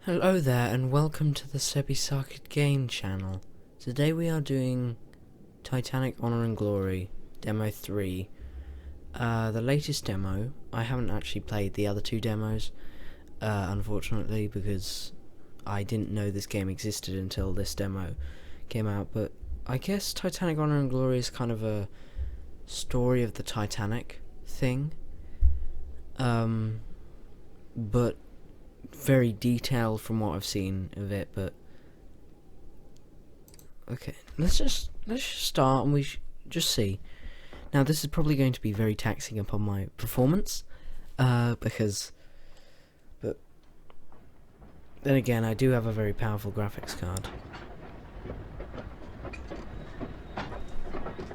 Hello there and welcome to the Sebby Sarkid game channel. Today we are doing Titanic Honor and Glory Demo 3. The latest demo. I haven't actually played the other two demos, unfortunately, because I didn't know this game existed until this demo came out, but I guess Titanic Honor and Glory is kind of a story of the Titanic thing. But very detailed from what I've seen of it, but okay, let's just start and just see. Now this is probably going to be very taxing upon my performance, but then again, I do have a very powerful graphics card.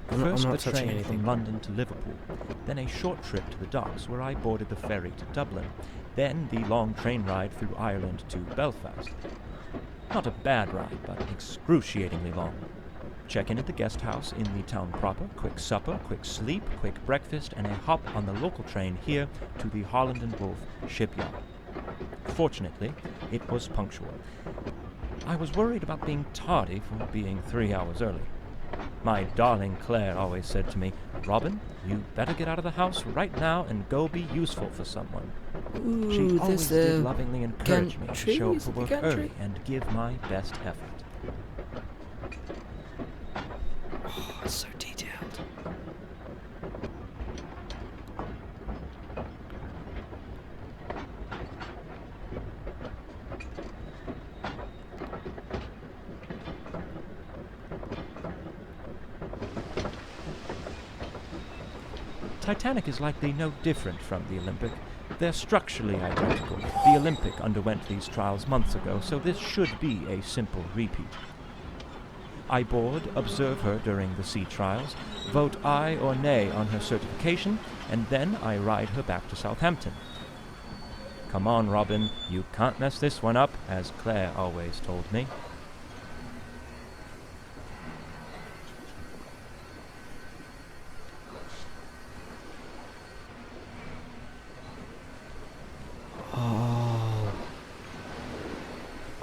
First I'm not the touching train anything. from London to Liverpool, then a short trip to the docks where I boarded the ferry to Dublin, then the long train ride through Ireland to Belfast. Not a bad ride, but excruciatingly long. Check in at the guest house in the town proper, quick supper, quick sleep, quick breakfast, and a hop on the local train here to the Holland and Wolff shipyard. Fortunately, it was punctual. I was worried about being tardy for being 3 hours early. My darling Claire always said to me, "Robin, you better get out of the house right now and go be useful for someone." She always did lovingly encourage me to show up for work early and give my best effort. Oh, it's so detailed. Titanic is likely no different from the Olympic. They're structurally identical. The Olympic underwent these trials months ago, so this should be a simple repeat. I board, observe her during the sea trials, vote aye or nay on her certification, and then I ride her back to Southampton. Come on, Robin, you can't mess this one up, as Claire always told me.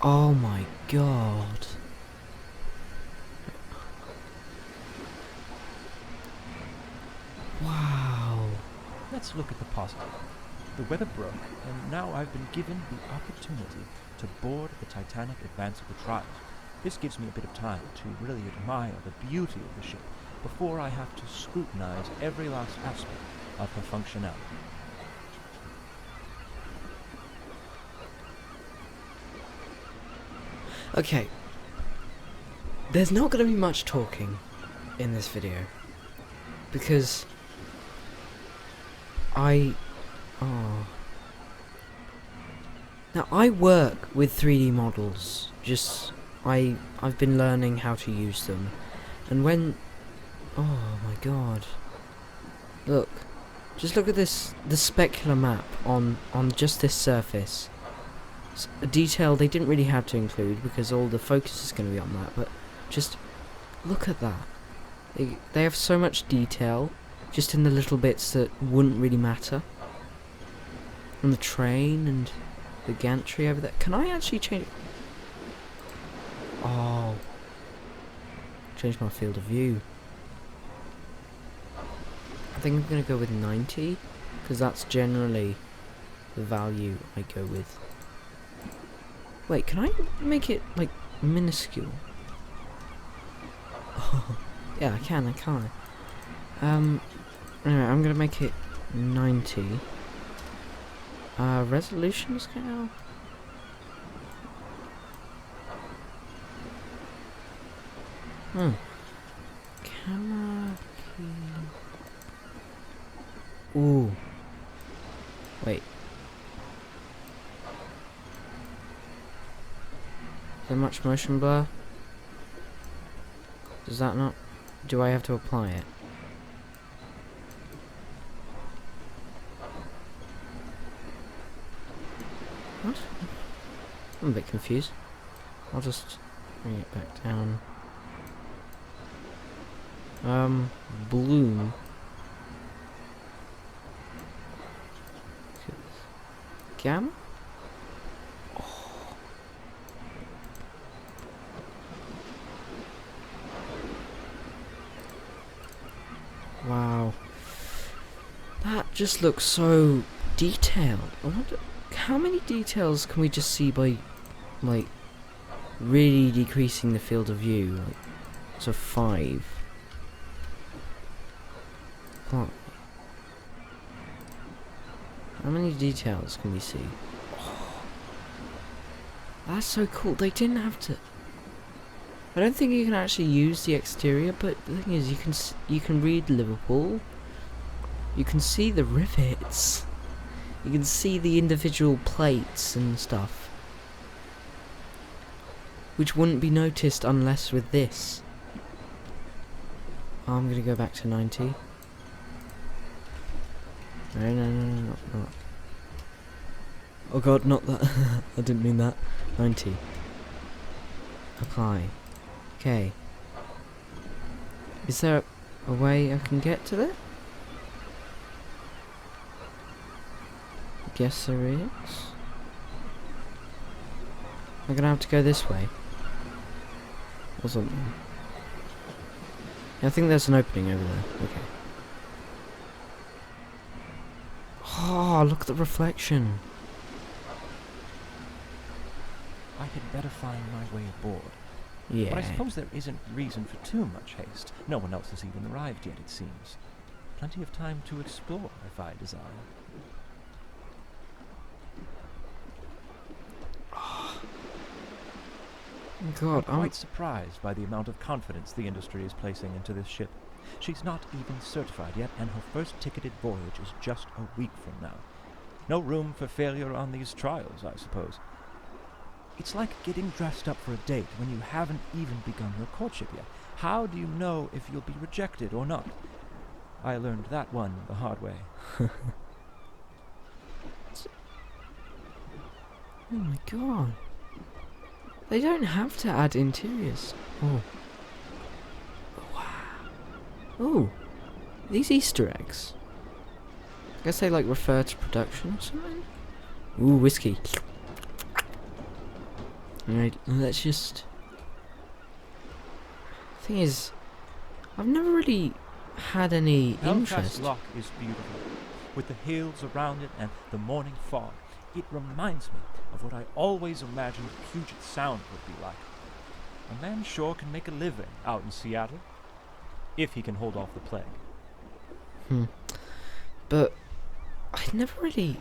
Oh my god. Wow. Let's look at the positive. The weather broke, and now I've been given the opportunity to board the Titanic advance of the trials. This gives me a bit of time to really admire the beauty of the ship before I have to scrutinize every last aspect of her functionality. Okay. There's not going to be much talking in this video, because Now I work with 3D models, I've been learning how to use them, and when, oh my god, just look at this, the specular map on just this surface. It's a detail they didn't really have to include because all the focus is going to be on that, but just look at that. They have so much detail just in the little bits that wouldn't really matter. On the train and the gantry over there. Can I actually change? Oh, change my field of view. I think I'm gonna go with 90 because that's generally the value I go with. Wait, can I make it like minuscule? Oh, yeah, I can. Anyway, I'm gonna make it 90. Resolution scale. Camera key. Ooh. Wait. Is there much motion blur? Does that not? Do I have to apply it? What? I'm a bit confused. I'll just bring it back down. Bloom. Gamma? Oh. just looks so detailed. I wonder how many details can we just see by, like, really decreasing the field of view, like, to 5. How many details can we see? Oh, that's so cool. They didn't have to. I don't think you can actually use the exterior, but the thing is, you can read Liverpool. You can see the rivets. You can see the individual plates and stuff, which wouldn't be noticed unless with this. Oh, I'm gonna go back to 90. No. Oh god, not that. I didn't mean that. 90. Apply. Okay. Is there a way I can get to it? Guess there is. I'm gonna have to go this way. Or something. I think there's an opening over there. Okay. Oh, look at the reflection. I had better find my way aboard. Yeah. But I suppose there isn't reason for too much haste. No one else has even arrived yet, it seems. Plenty of time to explore, if I desire. God, I'm quite surprised by the amount of confidence the industry is placing into this ship. She's not even certified yet, and her first ticketed voyage is just a week from now. No room for failure on these trials, I suppose. It's like getting dressed up for a date when you haven't even begun your courtship yet. How do you know if you'll be rejected or not? I learned that one the hard way. Oh my god. They don't have to add interiors. Oh. Wow. Oh. These Easter eggs. I guess they like refer to production or something. Ooh, whiskey. Alright, let's just... Thing is, I've never really had any interest. Lock is beautiful. With the hills around it and the morning fog, it reminds me of what I always imagined Puget Sound would be like. A man sure can make a living out in Seattle, if he can hold off the plague. But I never really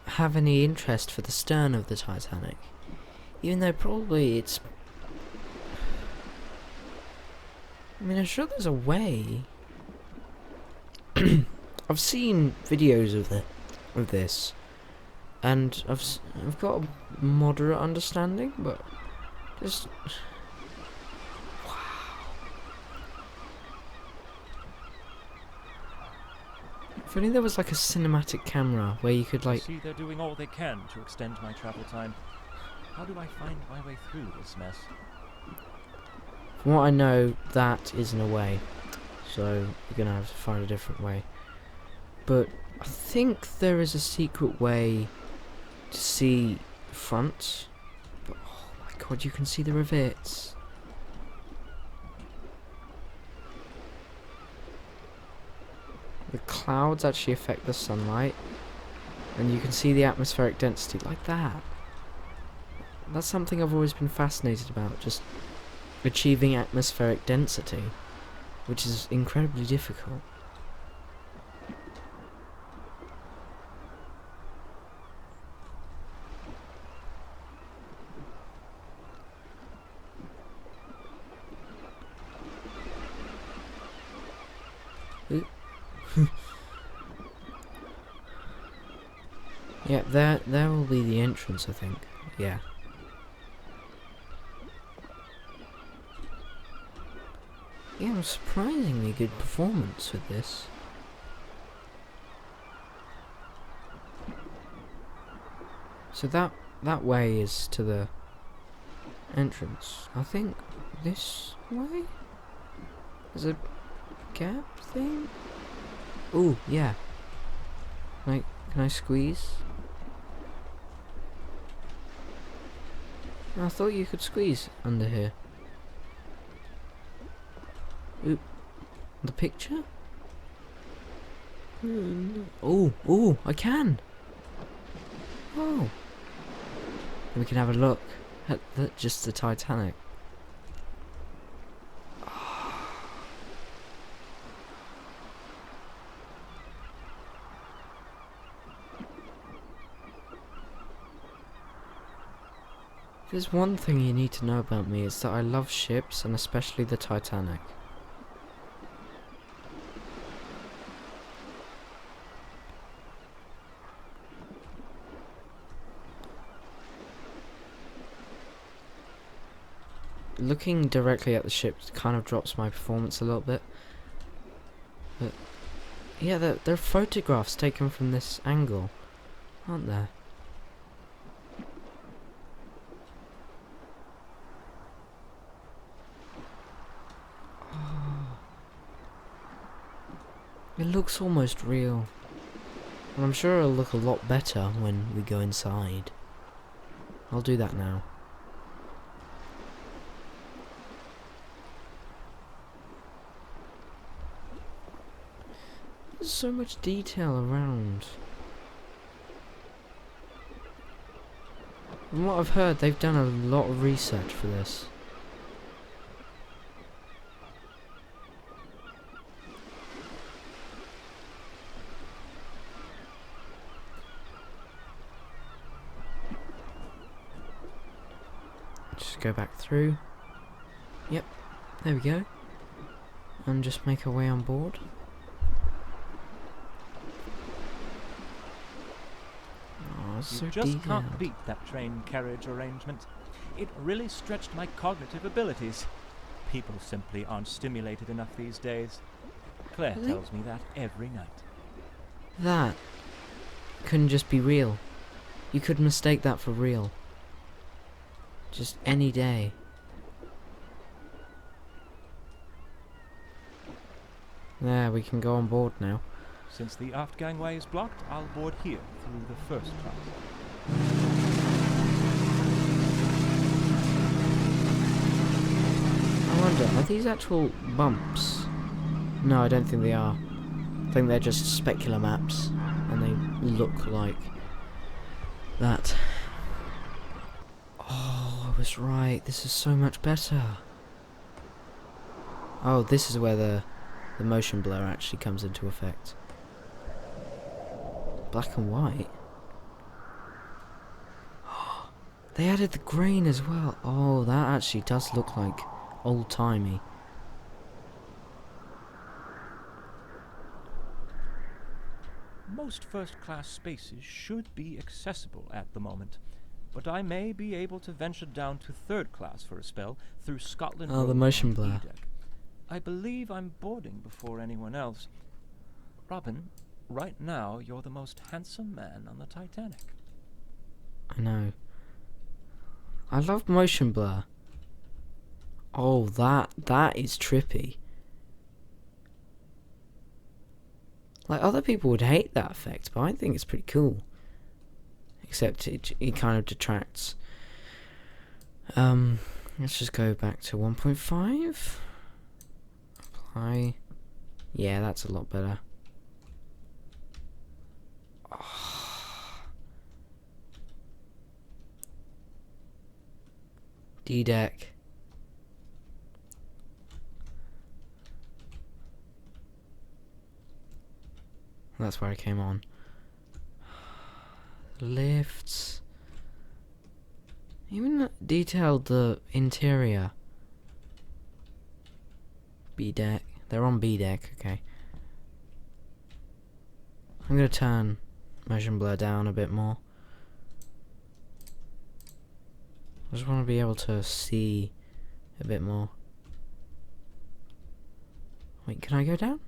have any interest for the stern of the Titanic, even though probably it's... I mean, I'm sure there's a way. I've seen videos of this, and I've got a moderate understanding, but just wow. If only there was like a cinematic camera where you could like... See, they're doing all they can to extend my travel time. How do I find my way through this mess? From what I know, that isn't a way, so you're gonna have to find a different way. But I think there is a secret way to see the front. But oh my god, you can see the rivets. The clouds actually affect the sunlight, and you can see the atmospheric density like that. That's something I've always been fascinated about, just achieving atmospheric density, which is incredibly difficult. Yeah, there will be the entrance, I think. Yeah. Yeah, a surprisingly good performance with this. So that way is to the entrance. I think this way? There's a gap thing? Ooh, yeah. Like, can I squeeze? I thought you could squeeze under here. Oop. The picture? Oh, oh, I can. Oh. We can have a look at just the Titanic. There's one thing you need to know about me, is that I love ships, and especially the Titanic. Looking directly at the ship kind of drops my performance a little bit. But yeah, there are photographs taken from this angle, aren't there? It looks almost real. And I'm sure it'll look a lot better when we go inside. I'll do that now. There's so much detail around. From what I've heard, they've done a lot of research for this. Just go back through. Yep, there we go. And just make our way on board. Oh, so You just can't detailed. beat that train carriage arrangement. It really stretched my cognitive abilities. People simply aren't stimulated enough these days. Claire Really? tells me that every night. That couldn't just be real. You could mistake that for real. Just any day. There, we can go on board now. Since the aft gangway is blocked, I'll board here through the first class. I wonder, are these actual bumps? No, I don't think they are. I think they're just specular maps, and they look like that. Oh, I was right. This is so much better. Oh, this is where the motion blur actually comes into effect. Black and white. They added the grain as well. Oh, that actually does look like old-timey. Most first-class spaces should be accessible at the moment, but I may be able to venture down to third class for a spell through Scotland Oh, the Road motion on blur. E-deck. I believe I'm boarding before anyone else. Robin, right now you're the most handsome man on the Titanic. I know. I love motion blur. Oh, that is trippy. Like, other people would hate that effect, but I think it's pretty cool. Except it kind of detracts. Let's just go back to 1.5. Apply. Yeah, that's a lot better. D-deck. That's where I came on. Lifts. Even detailed the interior. B-deck. They're on B-deck, okay. I'm gonna turn motion blur down a bit more. I just want to be able to see a bit more. Wait, can I go down?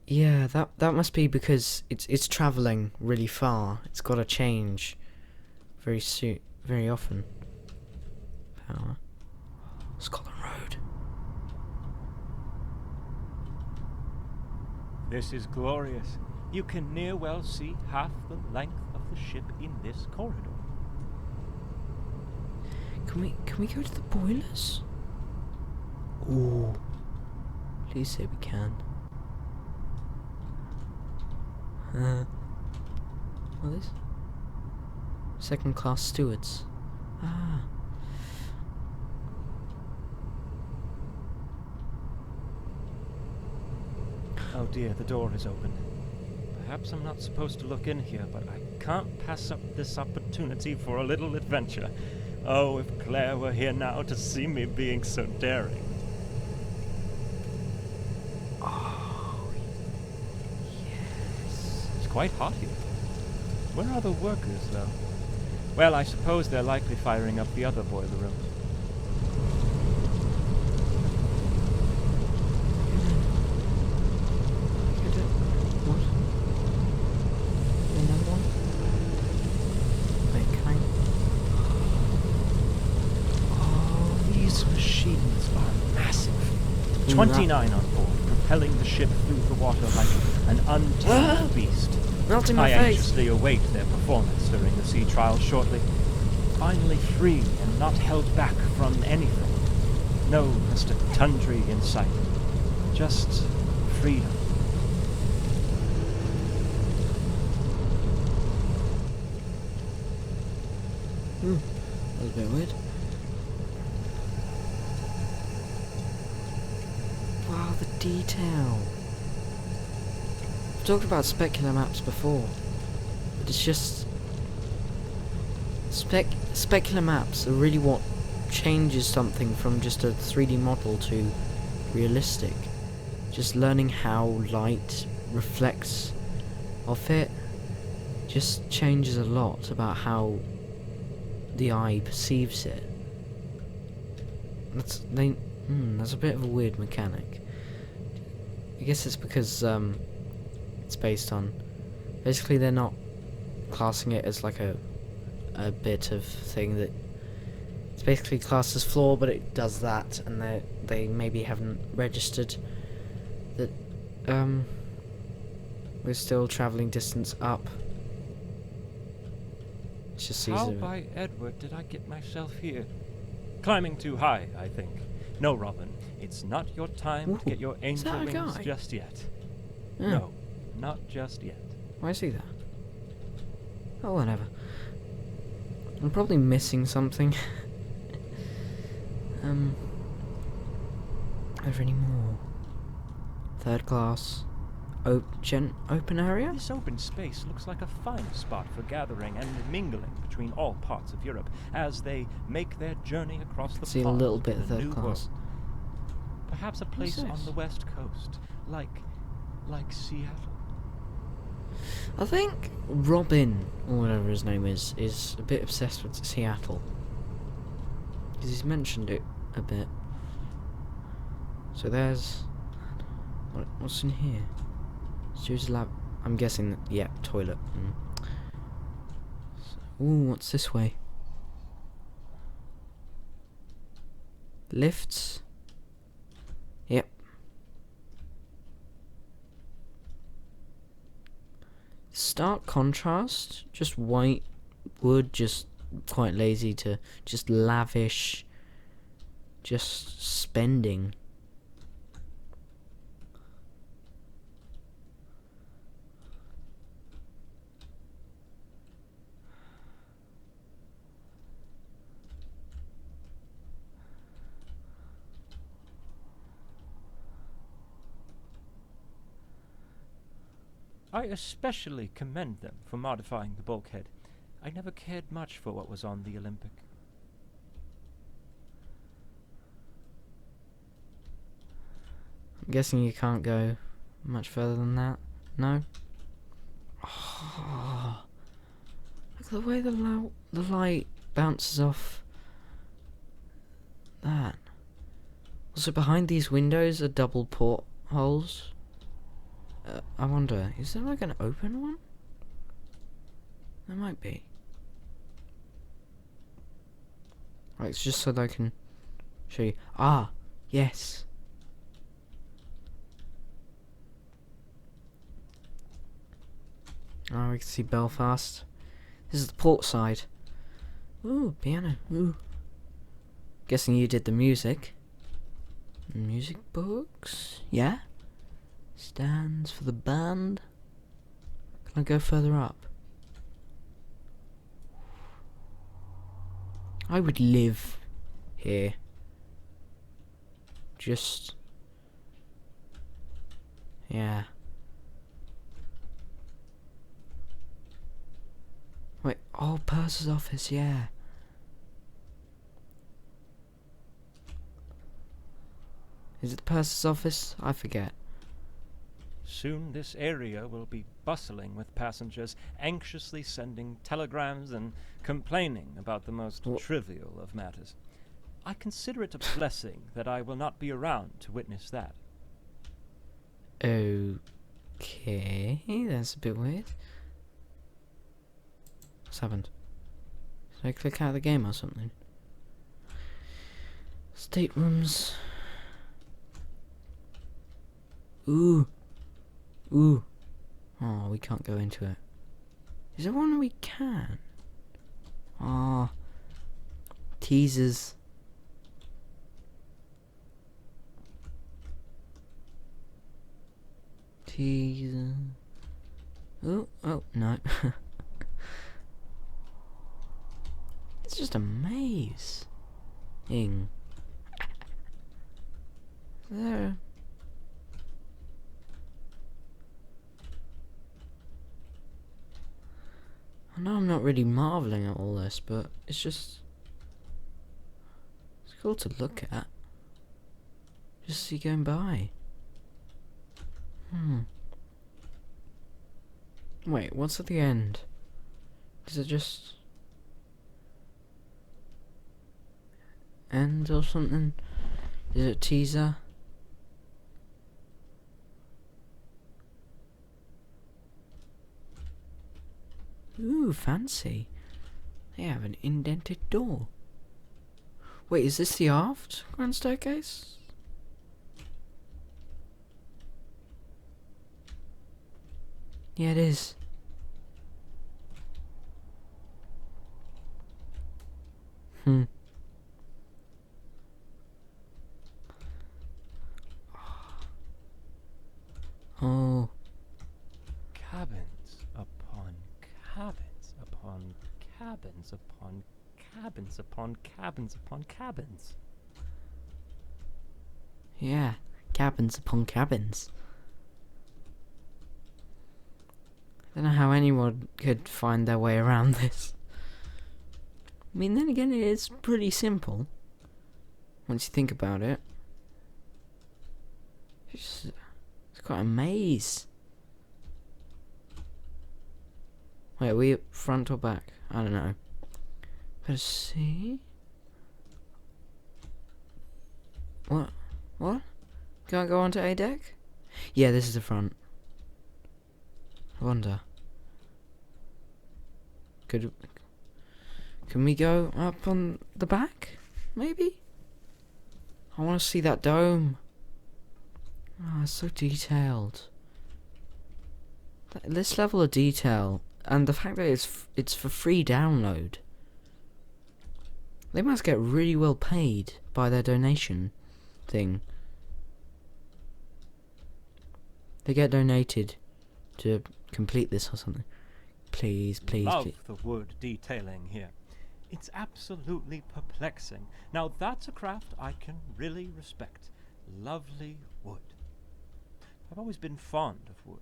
Yeah, that must be because it's traveling really far. It's got to change very often. Power. Scotland Road. This is glorious. You can near well see half the length of the ship in this corridor. Can we go to the boilers? Ooh. Please say we can. What is? Second class stewards. Ah. Oh dear, the door is open. Perhaps I'm not supposed to look in here, but I can't pass up this opportunity for a little adventure. Oh, if Claire were here now to see me being so daring. Oh, yes. It's quite hot here. Where are the workers, though? Well, I suppose they're likely firing up the other boiler rooms. What? Another one? Wait, can I? Oh, these machines are massive. 29 on board, propelling the ship through the water like an untamed beast. Melting my I face. anxiously await their performance during the sea trials shortly. Finally free and not held back from anything. No Mr. Tundry in sight. Just freedom. That was a bit weird. Wow, the detail. I've talked about specular maps before, but it's just specular maps are really what changes something from just a 3D model to realistic. Just learning how light reflects off it just changes a lot about how the eye perceives it. That's a bit of a weird mechanic. I guess it's because it's based on, basically they're not classing it as like a bit of thing that it's basically classed as flaw, but it does that, and they maybe haven't registered that we're still travelling distance up. It's just How by Edward did I get myself here? Climbing too high, I think. No, Robin, it's not your time to get your angel that a wings guy? just yet. Yeah. No, not just yet. Why is he there? Oh, whatever. I'm probably missing something. Are there any more? Third class. Open area? This open space looks like a fine spot for gathering and mingling between all parts of Europe as they make their journey across the See a pond little to bit of the third new class. world. Perhaps a place on this? the west coast, like Seattle. I think Robin, or whatever his name is a bit obsessed with Seattle. Because he's mentioned it a bit. So there's... What's in here? Stu's lab. I'm guessing that, yeah, toilet. Ooh, what's this way? Lifts? Yep. Stark contrast. Just white wood, just quite lazy to just lavish. Just spending. I especially commend them for modifying the bulkhead. I never cared much for what was on the Olympic. I'm guessing you can't go much further than that. No? Oh, look at the way the light bounces off that. Also, behind these windows are double portholes. I wonder, is there like an open one? There might be. Right, it's just so that I can show you. Ah, yes. Oh, we can see Belfast. This is the port side. Ooh, piano. Ooh. Guessing you did the music. Music books? Yeah? Stands for the band. Can I go further up? I would live here. Just... yeah. Wait, oh, purser's office, yeah. Is it the purser's office? I forget. Soon this area will be bustling with passengers anxiously sending telegrams and complaining about the most trivial of matters. I consider it a blessing that I will not be around to witness that. Okay, that's a bit weird. What's happened? Did I click out of the game or something? Staterooms. Ooh. Ooh. Oh, we can't go into it. Is there one we can? Ah. Teasers. Teaser. Oh, no. It's just a maze. There. I know I'm not really marvelling at all this, but it's just... it's cool to look at. Just see going by. Wait, what's at the end? Is it just... end or something? Is it a teaser? Ooh, fancy. They have an indented door. Wait, is this the aft grand staircase? Yeah, it is. Oh. Cabins upon cabins upon cabins upon cabins upon cabins upon cabins. Yeah, cabins upon cabins. I don't know how anyone could find their way around this. I mean, then again, it is pretty simple. Once you think about it. It's quite a maze. Wait, are we front or back? I don't know. Let's see. What? What? Can't go onto A deck? Yeah, this is the front. I wonder. Can we go up on the back? Maybe? I want to see that dome. Oh, it's so detailed. This level of detail, and the fact that it's for free download. They must get really well paid by their donation thing. They get donated to complete this or something. Please, please, Love please. the wood detailing here. It's absolutely perplexing. Now that's a craft I can really respect. Lovely wood. I've always been fond of wood.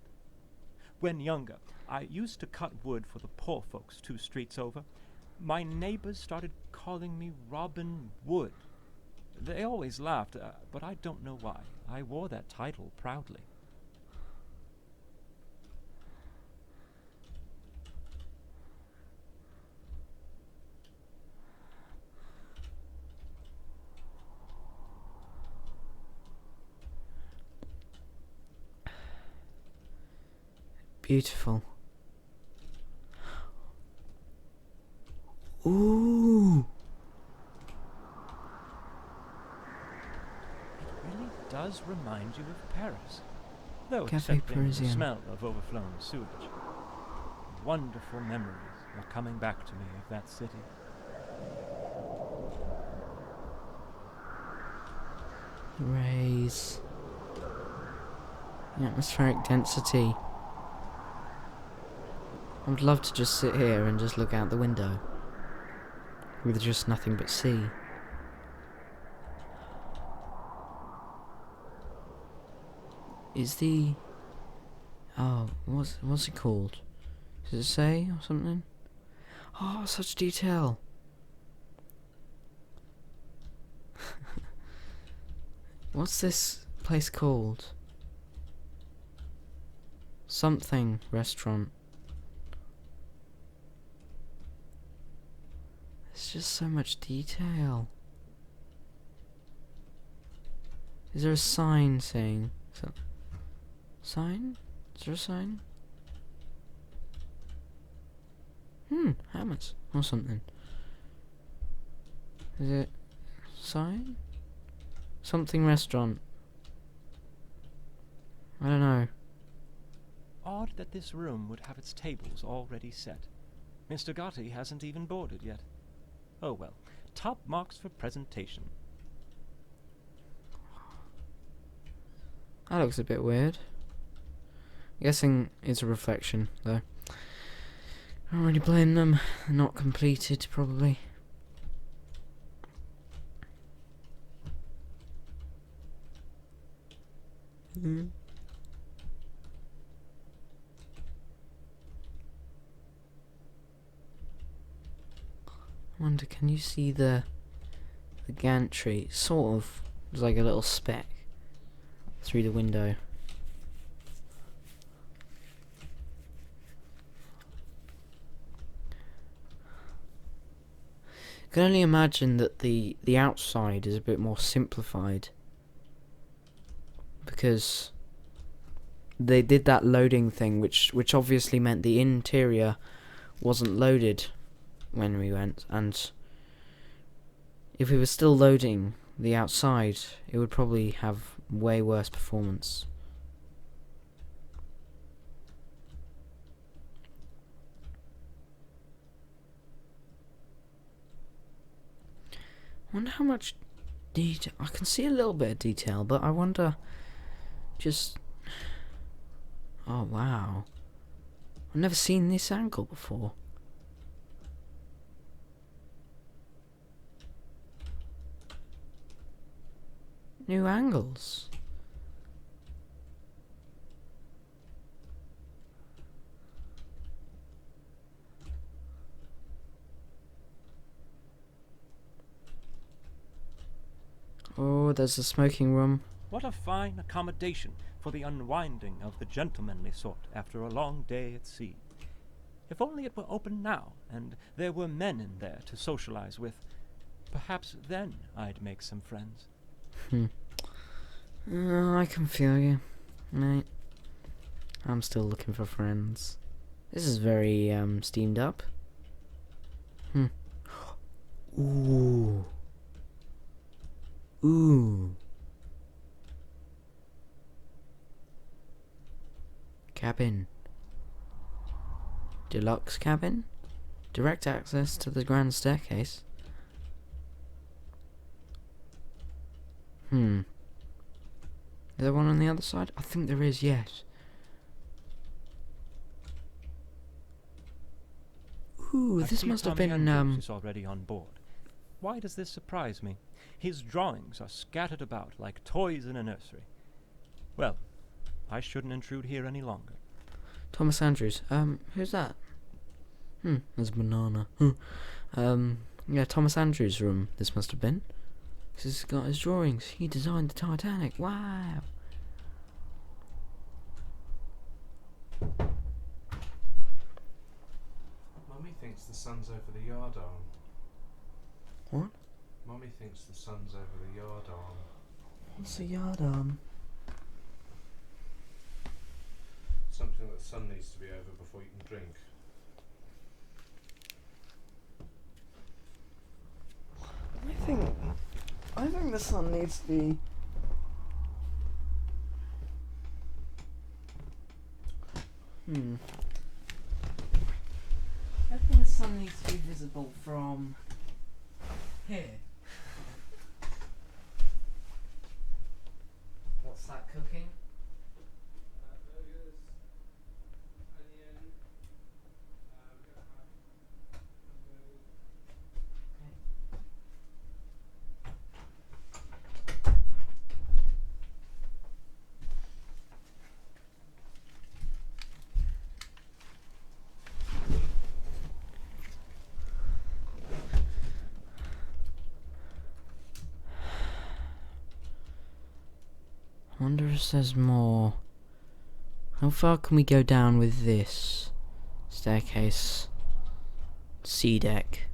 When younger, I used to cut wood for the poor folks 2 streets over. My neighbors started calling me Robin Wood. They always laughed, but I don't know why. I wore that title proudly. Beautiful. Ooh. It really does remind you of Paris, though Café excepting the Parisien. smell of overflown sewage. Wonderful memories are coming back to me of that city. The rays. The atmospheric density. I would love to just sit here and just look out the window. With just nothing but sea. Is the... Oh, what's it called? Does it say or something? Oh, such detail. What's this place called? Something restaurant. There's just so much detail. Is there a sign saying... Sign? Is there a sign? Hammers or something. Is it sign? Something restaurant. I don't know. Odd that this room would have its tables already set. Mr. Gotti hasn't even boarded yet. Oh well, top marks for presentation. That looks a bit weird. Guessing it's a reflection, though. I don't really blame them. Not completed, probably. I wonder, can you see the gantry? Sort of. There's like a little speck through the window. I can only imagine that the outside is a bit more simplified, because they did that loading thing, which obviously meant the interior wasn't loaded when we went, and if we were still loading the outside, it would probably have way worse performance. I wonder how much detail... I can see a little bit of detail, but I wonder just... Oh, wow. I've never seen this angle before. New angles. Oh, there's a smoking room. What a fine accommodation for the unwinding of the gentlemanly sort after a long day at sea. If only it were open now, and there were men in there to socialize with, perhaps then I'd make some friends. I can feel you, mate. I'm still looking for friends. This is very, steamed up. Ooh. Ooh. Cabin. Deluxe cabin. Direct access to the grand staircase. Is there one on the other side? I think there is, yes. Ooh, this must have been, is already on board. Why does this surprise me? His drawings are scattered about like toys in a nursery. Well, I shouldn't intrude here any longer. Thomas Andrews. Who's that? There's a banana. Yeah, Thomas Andrews' room, this must have been. Because he's got his drawings. He designed the Titanic. Wow. Mummy thinks the sun's over the yard arm. What? Mummy thinks the sun's over the yard arm. What's a yard arm? Something that the sun needs to be over before you can drink. I think the sun needs to be... I think the sun needs to be visible from here. cooking? Burgers, onion. We're gonna have hamburger. I wonder if there's more. How far can we go down with this staircase? C deck.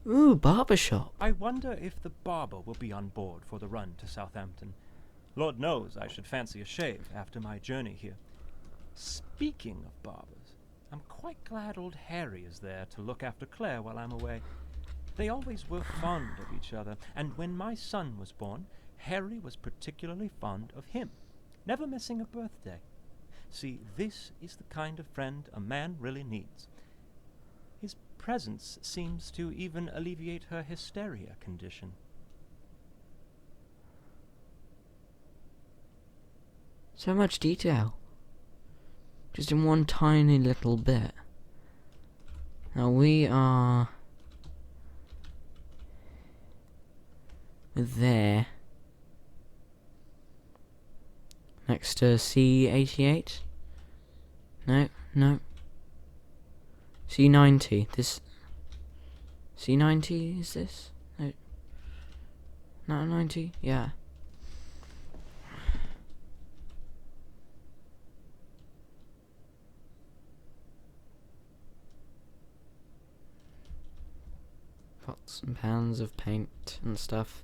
Ooh, barber shop. I wonder if the barber will be on board for the run to Southampton. Lord knows I should fancy a shave after my journey here. Speaking of barbers, I'm quite glad old Harry is there to look after Claire while I'm away. They always were fond of each other, and when my son was born, Harry was particularly fond of him, never missing a birthday. See, this is the kind of friend a man really needs. His presence seems to even alleviate her hysteria condition. So much detail. Just in one tiny little bit. Now we are there. Next to C88? No, no. C90. This C90 is this? No. Not 90? Yeah. Pots and pans of paint and stuff.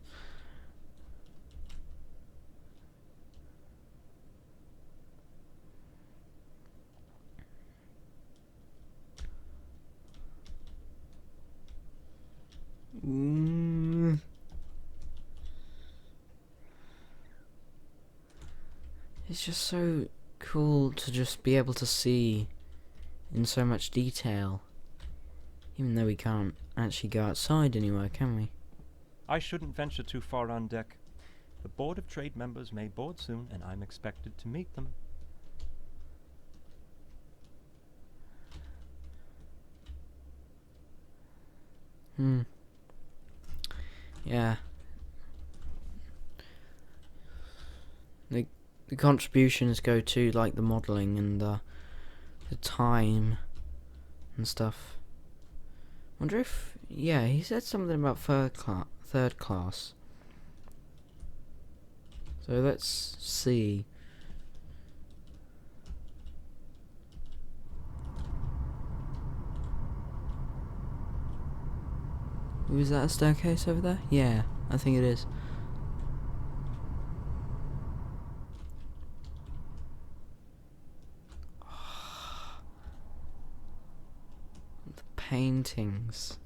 It's just so cool to just be able to see in so much detail. Even though we can't actually go outside anywhere, can we? I shouldn't venture too far on deck. The Board of Trade members may board soon, and I'm expected to meet them. Yeah. The contributions go to like the modelling and the time and stuff. Wonder if he said something about third class. So let's see. Was that a staircase over there? Yeah, I think it is. The paintings.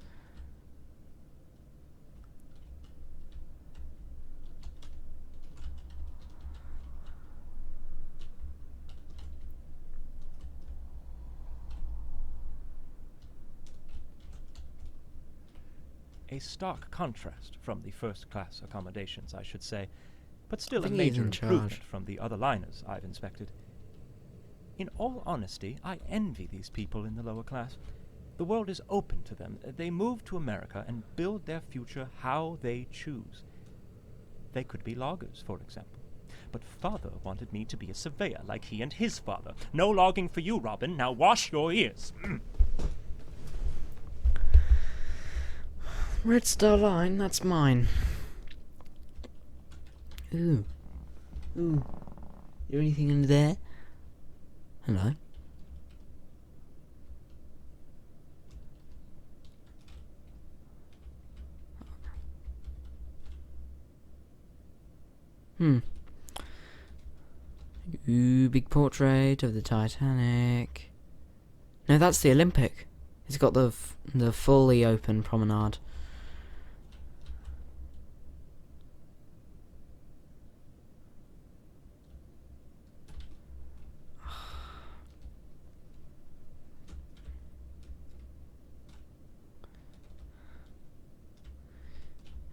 A stark contrast from the first-class accommodations, I should say, but still I a think he's major in improvement charge. from the other liners I've inspected. In all honesty, I envy these people in the lower class. The world is open to them. They move to America and build their future how they choose. They could be loggers, for example. But father wanted me to be a surveyor like he and his father. No logging for you, Robin. Now wash your ears. Red Star Line, that's mine. Ooh. Ooh. Is there anything in there? Hello. Ooh, big portrait of the Titanic. No, that's the Olympic. It's got the fully open promenade.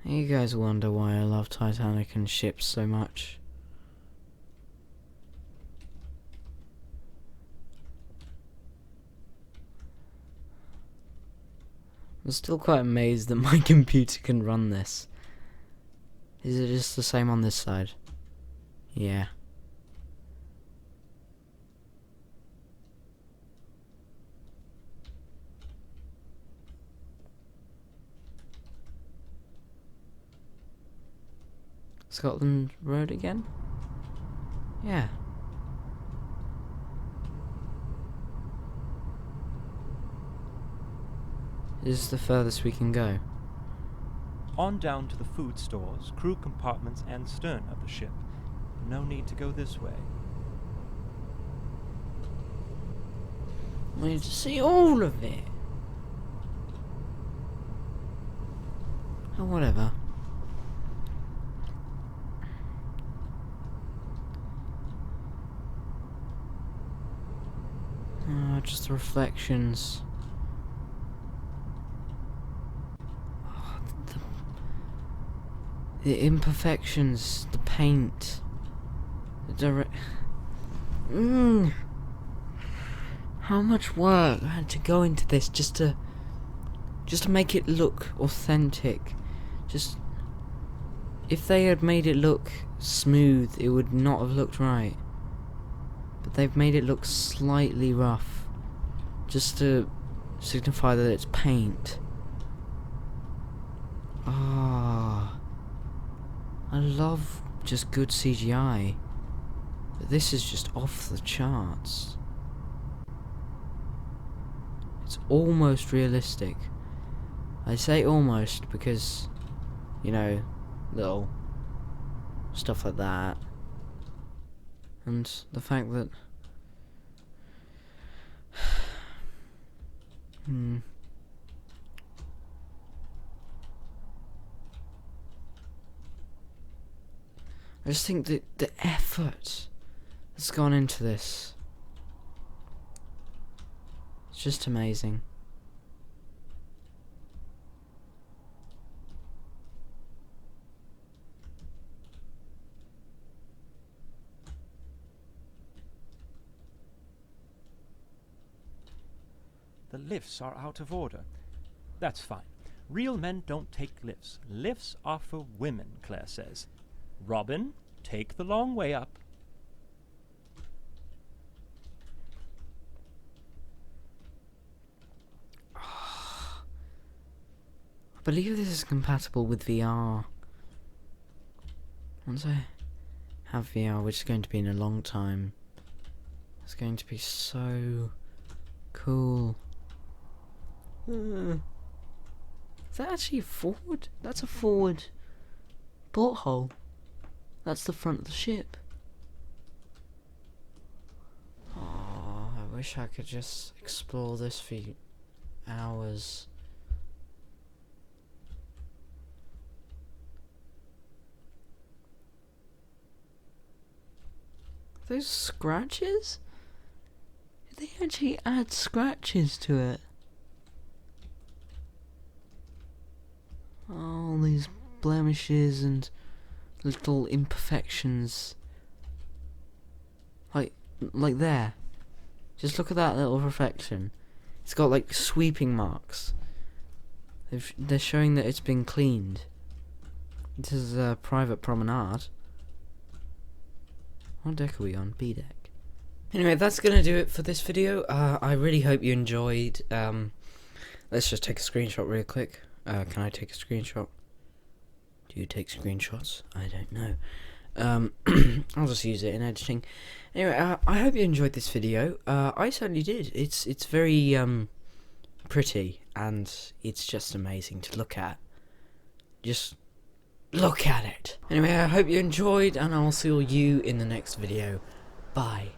You guys wonder why I love Titanic and ships so much. I'm still quite amazed that my computer can run this. Is it just the same on this side? Yeah. Scotland Road again? Yeah. This is the furthest we can go. On down to the food stores, crew compartments, and stern of the ship. No need to go this way. We need to see all of it. Oh, whatever. Just the reflections. Oh, the imperfections, the paint, the direct. How much work had to go into this just to make it look authentic. Just if they had made it look smooth, it would not have looked right. But they've made it look slightly rough, just to signify that it's paint. Ah, I love just good CGI, but this is just off the charts. It's almost realistic. I say almost because, you know, little stuff like that. And the fact that I just think that the effort that's gone into this, it's just amazing. The lifts are out of order. That's fine. Real men don't take lifts. Lifts are for women, Claire says. Robin, take the long way up. I believe this is compatible with VR. Once I have VR, which is going to be in a long time, it's going to be so cool. Is that actually forward? That's a forward porthole. That's the front of the ship. Oh, I wish I could just explore this for hours. Those scratches? Did they actually add scratches to it? All these blemishes and little imperfections. Like there. Just look at that little reflection. It's got like sweeping marks. They're showing that it's been cleaned. This is a private promenade. What deck are we on? B deck. Anyway, that's gonna do it for this video. I really hope you enjoyed. Let's just take a screenshot real quick. Can I take a screenshot? Do you take screenshots? I don't know. I'll just use it in editing. Anyway, I hope you enjoyed this video. I certainly did. It's very pretty, and it's just amazing to look at. Just look at it. Anyway, I hope you enjoyed, and I'll see you in the next video. Bye.